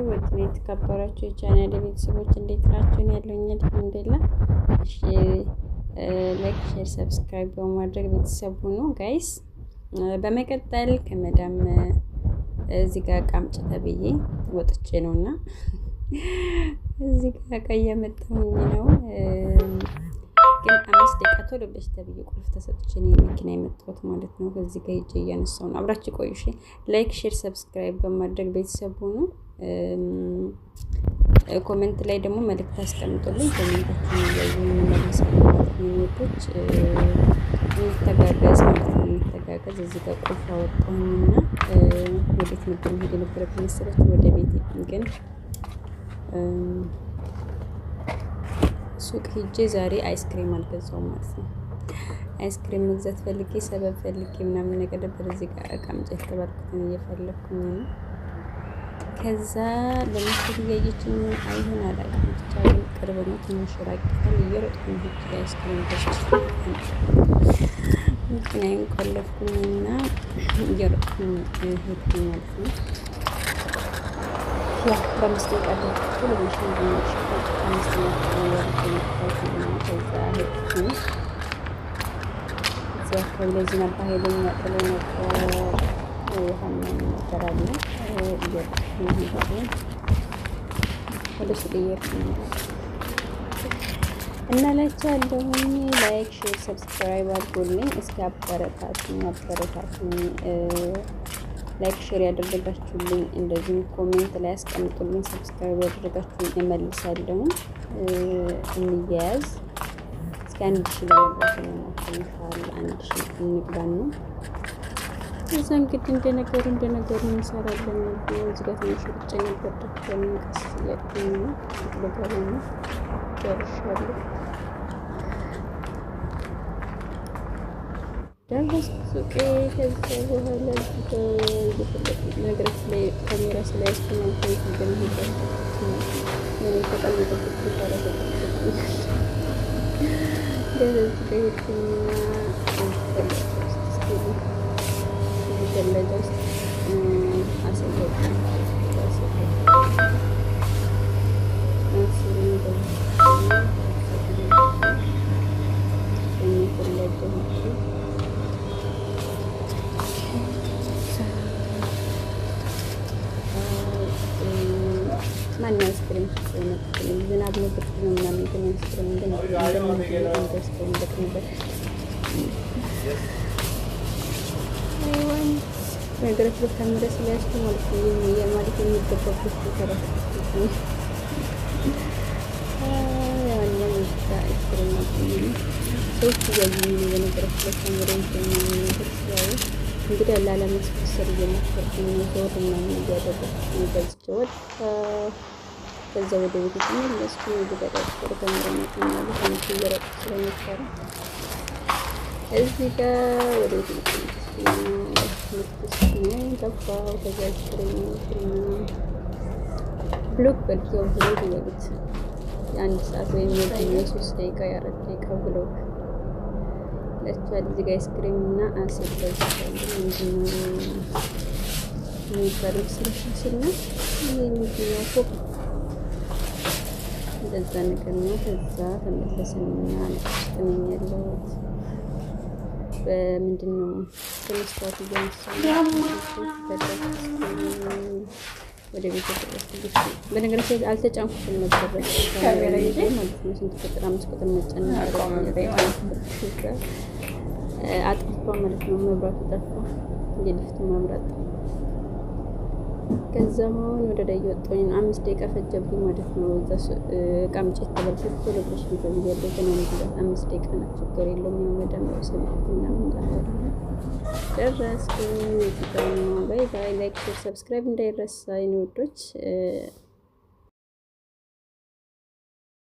ወድኔ የተከበራችሁ የቻናል ቤተሰቦች እንዴት ናችሁ? ያለኝ አልሐምዱሊላህ። እሺ ላይክ፣ ሼር፣ ሰብስክራይብ በማድረግ ቤተሰብ ሁኑ ጋይስ። በመቀጠል ከመዳም እዚህ ጋር ቃምጭ ተብዬ ወጥቼ ነውና እዚህ ጋር እየመጣሁኝ ነው። ግን 5 ደቂቃ ቶሎ ብለሽ ተብዬ ቁልፍ ተሰጥቼ ነው መኪና የመጣሁት ማለት ነው። ከዚህ ጋር ሂጅ እያነሳሁ ነው። አብራችሁ ቆዩ። እሺ ላይክ፣ ሼር፣ ሰብስክራይብ በማድረግ ቤተሰብ ሁኑ። ኮሜንት ላይ ደግሞ መልእክት አስቀምጡልኝ። ኮሜንታችሁን እያየሁ እንመልሳለን ማለት ነው። ወዶች እንተጋገዝ ማለት ነው። እንተጋገዝ። እዚህ ጋር ቁልፍ አወጣሁኝና ወዴት ነበር መሄድ የነበረብኝ መሰላችሁ? ወደ ቤቴ ግን ሱቅ ሂጄ ዛሬ አይስክሪም አልገዛውም ማለት ነው። አይስክሪም መግዛት ፈልጌ ሰበብ ፈልጌ ምናምን ነገር ነበር። እዚህ ጋር ቃምጭ የተባልኩትን እየፈለኩኝ ነው። ከዛ ለምሳሌ እያየችን አይሆን አላውቅም፣ ብቻ ግን ቅርብ ነው፣ ትንሽ ራቅ ይላል። እየሮጥኩኝ ሂጄ አይስክሪም ገዝቼ መኪናዬን ቆለፍኩኝና እየሮጥኩኝ ሄድኩኝ ማለት ነው። ያ በአምስት ደቂቃ ደርሶ ለምሽን ድንሽ አምስት ከዛ ሄድኩኝ። እዚያ አካባቢ ላይ ዝናብ ኃይለኛ ጥሎ ነበር። ውሃ ምናምን ነገር አለ። እየሮጥኩኝ ሄድኩኝ ወደ ሱቅ እየሄድኩኝ እና ላችኋለሁኝ። ላይክ፣ ሼር፣ ሰብስክራይብ አድርጉልኝ። እስኪ አበረታቱኝ። ላይክ ሼር ያደረጋችሁልኝ እንደዚሁም ኮሜንት ላይ አስቀምጡልኝ። ሰብስክራይብ ያደረጋችሁልኝ እመልሳለሁ። እንያያዝ። እስኪ 1000 ለመግባት እንሞክራለን። 1000 እንግባን ነው። እዛ እንግዲህ እንደነገሩ እንሰራለን። እዚህ ጋር ትንሽ ሩጬ ነበር ደክሞኝ ቀስ እያልኩኝ ነው ልገባ ነው። ደርሻለሁ። ደረስኩ ሱቄ። ከዛ በኋላ ነገሮች ላይ ካሜራ ስላያስኩኝ እንደሚሄድ በጣም የጠበቅኩት ገለጃ ውስጥ ማን አይስክሪም ዝናብ ነው ብርድ ነው ምናምን ግን አይስክሪም ነገሮች በካሜራ ስላያስኩ ማለት ነው። የማለት የሚገባበት ተረፍ አይስክሪም ሰዎች እያዩኝ ነው። በነገራችን ላይ ካሜራ ነገር ስላዩ እንግዲህ ላለማስመሰል እየሞከርኩኝ ነው። ዞር ምናምን እያደረግኩኝ ገዝቼ ወጣ። ከዛ ወደ ቤት ተመለስኩ። ወደ ካሜራ መጥኛለሁ። ትንሽ እየሮጥኩ ስለነበረ እዚህ ጋር ወደ ቤት ገባሁ። ከዛ አይስክሪም ብሎክ በልተው ብሎክ ይበሉት የ1 ሰዓት ወይም የ3 ደቂቃ የ4 ደቂቃ ብሎክ ለቻል። እዚህ ጋር አይስክሪም እና አሲድ ገዝቻለሁ። ምንድነው የሚባለው ስለ ነው የሚገኘው ፎቅ እንደዛ ነገር ነው። ከዛ ተመለስንና አልተስተኝ ያለሁት በምንድነው በመስታወት እያነሳሁ ወደ ቤት ተደረስኩ። በነገራችን ላይ አልተጫንኩትም ነበር ካሜራ ይዤ ማለት ነው። ስንት ቁጥር 5 ቁጥር መጫን ነበር አጥፍቷ ማለት ነው። መብራቱ ጠፋ፣ የሊፍት መብራት። ከዛ አሁን ወደ ላይ ወጣሁኝ። 5 ደቂቃ ፈጀብኝ ማለት ነው። እዛ ቃምጭ ተበልኩት ቶሎ ብለሽ ቢሆን ያለው ግን 5 ደቂቃ ነው። ችግር የለውም። ያው መደመር ሰብስክራይብ ምናምን እንዳለ ደረስኩ። ባይ ባይ። ላይክ፣ ሼር፣ ሰብስክራይብ እንዳይረሳ የኔ ወዶች።